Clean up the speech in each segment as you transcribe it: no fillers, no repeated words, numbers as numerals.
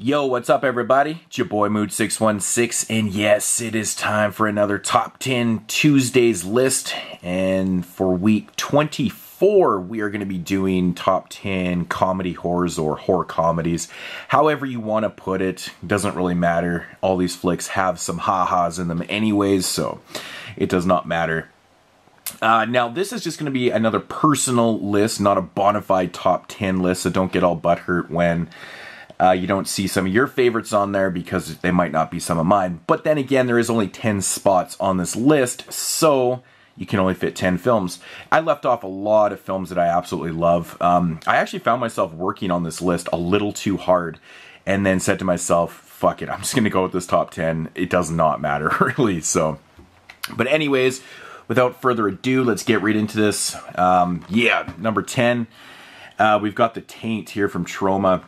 Yo, what's up everybody? It's your boy Mood616, and yes, it is time for another Top 10 Tuesdays list. And for week 24, we are going to be doing Top 10 comedy horrors or horror comedies. However you want to put it, doesn't really matter. All these flicks have some ha-has in them anyways, so it does not matter. Now, this is just going to be another personal list, not a bona fide Top 10 list, so don't get all butthurt when you don't see some of your favorites on there because they might not be some of mine. But then again, there is only 10 spots on this list, so you can only fit 10 films. I left off a lot of films that I absolutely love. I actually found myself working on this list a little too hard and then said to myself, fuck it, I'm just going to go with this top 10. It does not matter, really. So, but anyways, without further ado, let's get right into this. Yeah, number 10, we've got The Taint here from Troma.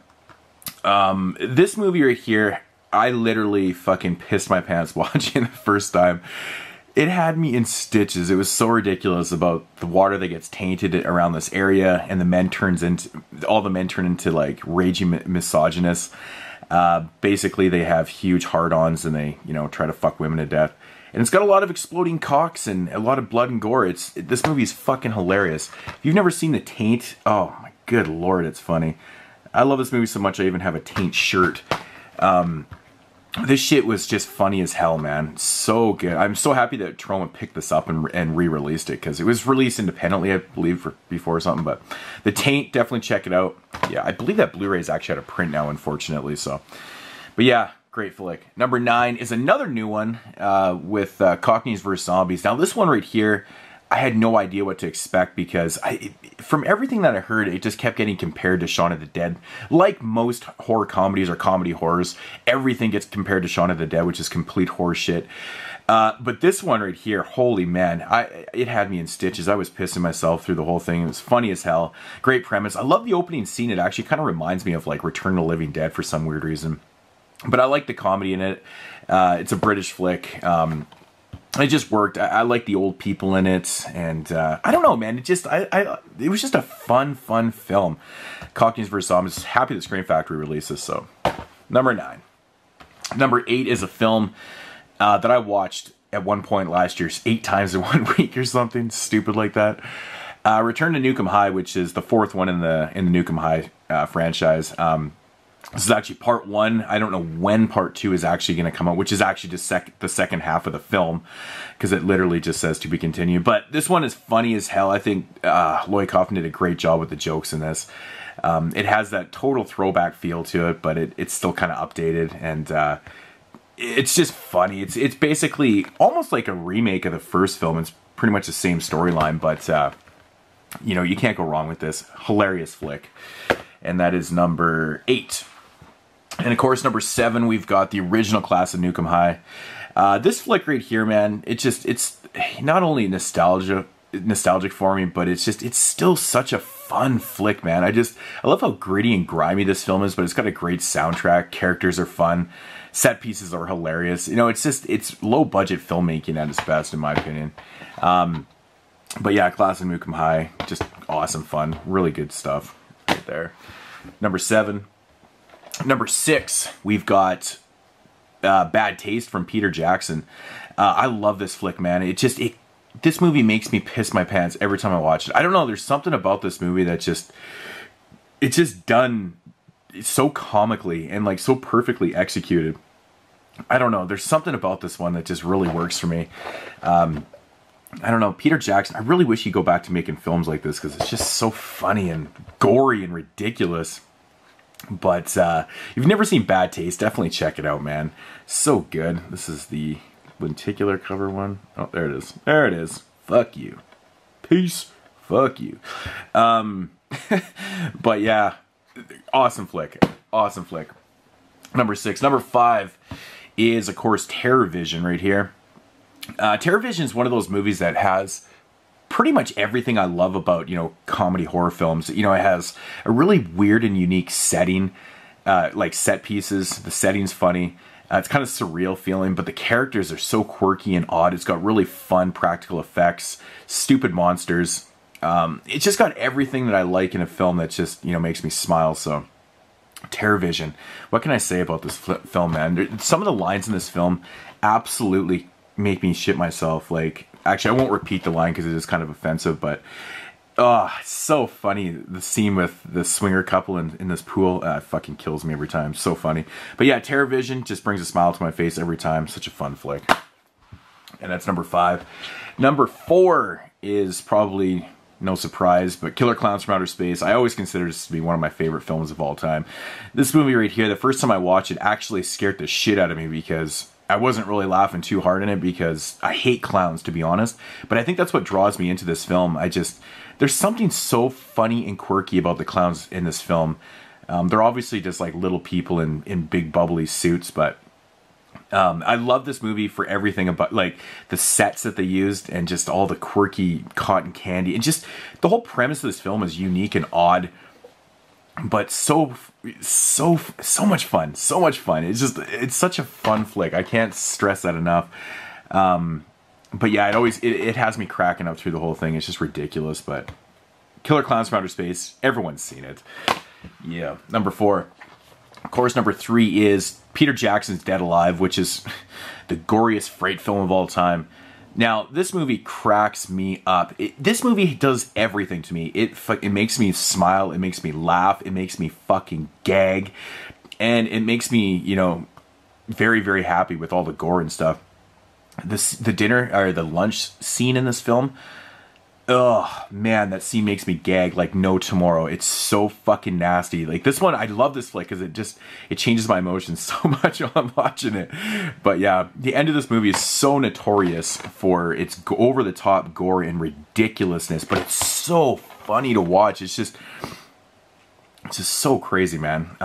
This movie right here, I literally fucking pissed my pants watching the first time. It had me in stitches. It was so ridiculous about the water that gets tainted around this area, and all the men turn into like raging misogynists. Basically, they have huge hard-ons and they, try to fuck women to death. And it's got a lot of exploding cocks and a lot of blood and gore. This movie is fucking hilarious. If you've never seen The Taint, oh my good lord, it's funny. I love this movie so much I even have a Taint shirt. This shit was just funny as hell, man. So good. I'm so happy that Troma picked this up and re-released it, because it was released independently, I believe, before or something. But The Taint, definitely check it out. Yeah, I believe that Blu-ray is actually out of print now, unfortunately. So, but yeah, great flick. Number 9 is another new one with Cockneys vs. Zombies. Now, this one right here, I had no idea what to expect because from everything that I heard, it just kept getting compared to Shaun of the Dead. Like most horror comedies or comedy horrors, everything gets compared to Shaun of the Dead, which is complete horse shit. But this one right here, holy man, it had me in stitches. I was pissing myself through the whole thing. It was funny as hell. Great premise. I love the opening scene. It actually kind of reminds me of like Return of the Living Dead for some weird reason. But I like the comedy in it. It's a British flick. It just worked. I like the old people in it, and I don't know, man. It was just a fun film. Cockneys vs. Zombies. Happy that Scream Factory released this. So, number 9. Number 8 is a film that I watched at one point last year 8 times in 1 week or something stupid like that. Return to Nukem High, which is the 4th one in the Nukem High franchise. This is actually part 1. I don't know when part 2 is actually going to come out, which is actually just the second half of the film, because it literally just says to be continued. But this one is funny as hell. I think Lloyd Kaufman did a great job with the jokes in this. It has that total throwback feel to it, but it's still kind of updated, and it's just funny. It's basically almost like a remake of the first film. It's pretty much the same storyline, but you can't go wrong with this. Hilarious flick. And that is number 8. And of course, number 7, we've got the original class of Nukem High. This flick right here, man, it's not only nostalgic for me, but it's still such a fun flick, man. I love how gritty and grimy this film is, but it's got a great soundtrack. Characters are fun. Set pieces are hilarious. It's low budget filmmaking at its best, in my opinion. But yeah, class of Nukem High, just awesome fun. Really good stuff right there. Number 7. Number 6, we've got Bad Taste from Peter Jackson. I love this flick, man. This movie makes me piss my pants every time I watch it. I don't know, there's something about this movie that it's just done so comically and like so perfectly executed. I don't know, there's something about this one that just really works for me. I don't know, Peter Jackson, I really wish he'd go back to making films like this, because it's just so funny and gory and ridiculous. But if you've never seen Bad Taste, definitely check it out, man. So good. This is the lenticular cover one. Oh, there it is. There it is. Fuck you. Peace. Fuck you. But yeah, awesome flick. Awesome flick. Number 6. Number 5 is, of course, Terror Vision right here. Terror Vision is one of those movies that has pretty much everything I love about, comedy horror films. It has a really weird and unique setting, like set pieces. The setting's funny. It's kind of surreal feeling, but the characters are so quirky and odd. It's got really fun practical effects, stupid monsters. It's just got everything that I like in a film that just, makes me smile. So TerrorVision. What can I say about this film, man? Some of the lines in this film absolutely make me shit myself. Like, actually, I won't repeat the line because it is kind of offensive, but oh, it's so funny. The scene with the swinger couple in this pool fucking kills me every time. So funny. But yeah, TerrorVision just brings a smile to my face every time. Such a fun flick. And that's number 5. Number 4 is probably no surprise, but Killer Clowns from Outer Space. I always consider this to be one of my favorite films of all time. This movie right here, the first time I watched it, actually scared the shit out of me because I wasn't really laughing too hard in it because I hate clowns, to be honest. But I think that's what draws me into this film. There's something so funny and quirky about the clowns in this film. They're obviously just like little people in big bubbly suits, but I love this movie for everything about, like, the sets that they used and just all the quirky cotton candy. And just the whole premise of this film is unique and odd, but so much fun. So much fun. It's such a fun flick. I can't stress that enough. But yeah, it has me cracking up through the whole thing. It's just ridiculous. But Killer Clowns from Outer Space, everyone's seen it. Yeah. Number 4. Of course, number 3 is Peter Jackson's Dead Alive, which is the goriest freight film of all time. Now, this movie cracks me up. This movie does everything to me. It makes me smile. It makes me laugh. It makes me fucking gag. And it makes me, you know, very, very happy with all the gore and stuff. The dinner, or the lunch scene in this film, oh man, that scene makes me gag like no tomorrow. It's so fucking nasty. Like, this one, I love this flick because it changes my emotions so much while I'm watching it. But yeah, the end of this movie is so notorious for its over-the-top gore and ridiculousness, but it's so funny to watch. It's just so crazy, man.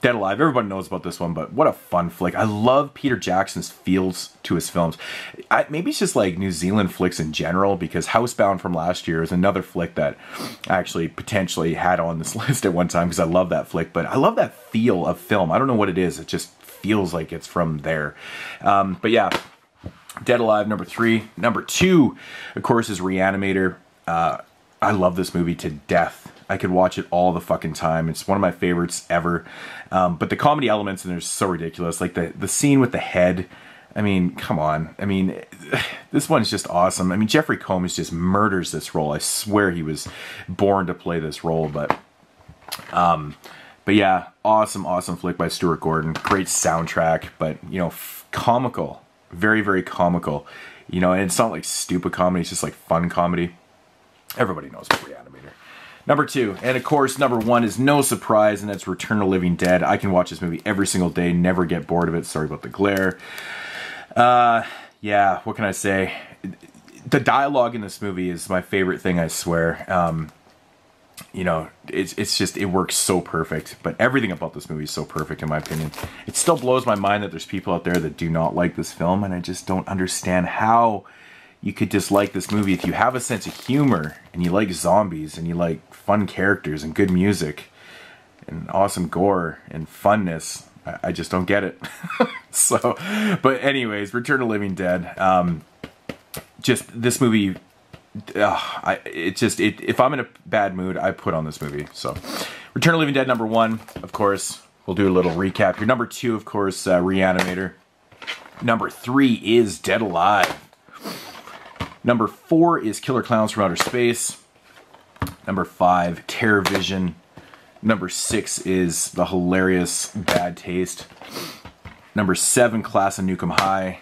Dead Alive, everybody knows about this one, but what a fun flick. I love Peter Jackson's feels to his films. Maybe it's just like New Zealand flicks in general, because Housebound from last year is another flick that I actually potentially had on this list at one time because I love that flick, but I love that feel of film. I don't know what it is. It just feels like it's from there. But yeah, Dead Alive, number 3. Number 2, of course, is ReAnimator. I love this movie to death. I could watch it all the fucking time. It's one of my favorites ever. But the comedy elements in there are so ridiculous. Like the scene with the head. I mean, come on. I mean, this one's just awesome. I mean, Jeffrey Combs just murders this role. I swear he was born to play this role. But yeah, awesome flick by Stuart Gordon. Great soundtrack, but, you know, comical. Very, very comical. You know, and it's not like stupid comedy. It's just like fun comedy. Everybody knows about ReAnimator. Number 2, and of course, number 1 is no surprise, and that's Return of the Living Dead. I can watch this movie every single day, never get bored of it. Sorry about the glare. Yeah, what can I say? The dialogue in this movie is my favorite thing, I swear. You know, it's just, it works so perfect. But everything about this movie is so perfect, in my opinion. It still blows my mind that there's people out there that do not like this film, and I just don't understand how you could dislike this movie if you have a sense of humor and you like zombies and you like fun characters and good music and awesome gore and funness. I just don't get it. So, but anyways, Return of the Living Dead. Just this movie. If I'm in a bad mood, I put on this movie. So, Return of the Living Dead, number 1, of course. We'll do a little recap here. Number 2, of course, ReAnimator. Number 3 is Dead Alive. Number 4 is Killer Clowns from Outer Space. Number 5, TerrorVision. Number 6 is the hilarious Bad Taste. Number 7, Class of Nukem High.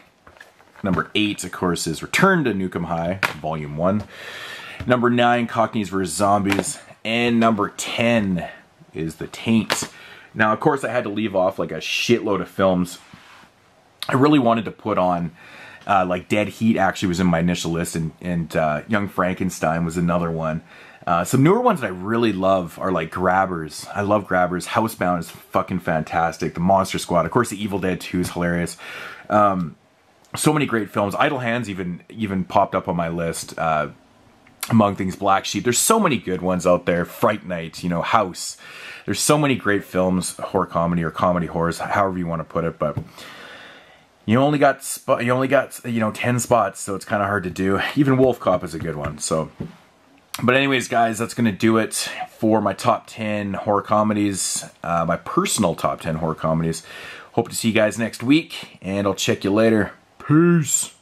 Number 8, of course, is Return to Nukem High, Volume 1. Number 9, Cockneys vs. Zombies. And number 10 is The Taint. Now, of course, I had to leave off like a shitload of films. I really wanted to put on like Dead Heat actually was in my initial list, and Young Frankenstein was another one. Some newer ones that I really love are like Grabbers. I love Grabbers. Housebound is fucking fantastic. The Monster Squad. Of course, The Evil Dead 2 is hilarious. So many great films. Idle Hands even popped up on my list. Among Things, Black Sheep. There's so many good ones out there. Fright Night, you know, House. There's so many great films, horror comedy or comedy horrors, however you want to put it, but you only got 10 spots, so it's kind of hard to do. Even Wolf Cop is a good one. So But anyways, guys, that's going to do it for my top 10 horror comedies, my personal top 10 horror comedies. Hope to see you guys next week, and I'll check you later. Peace.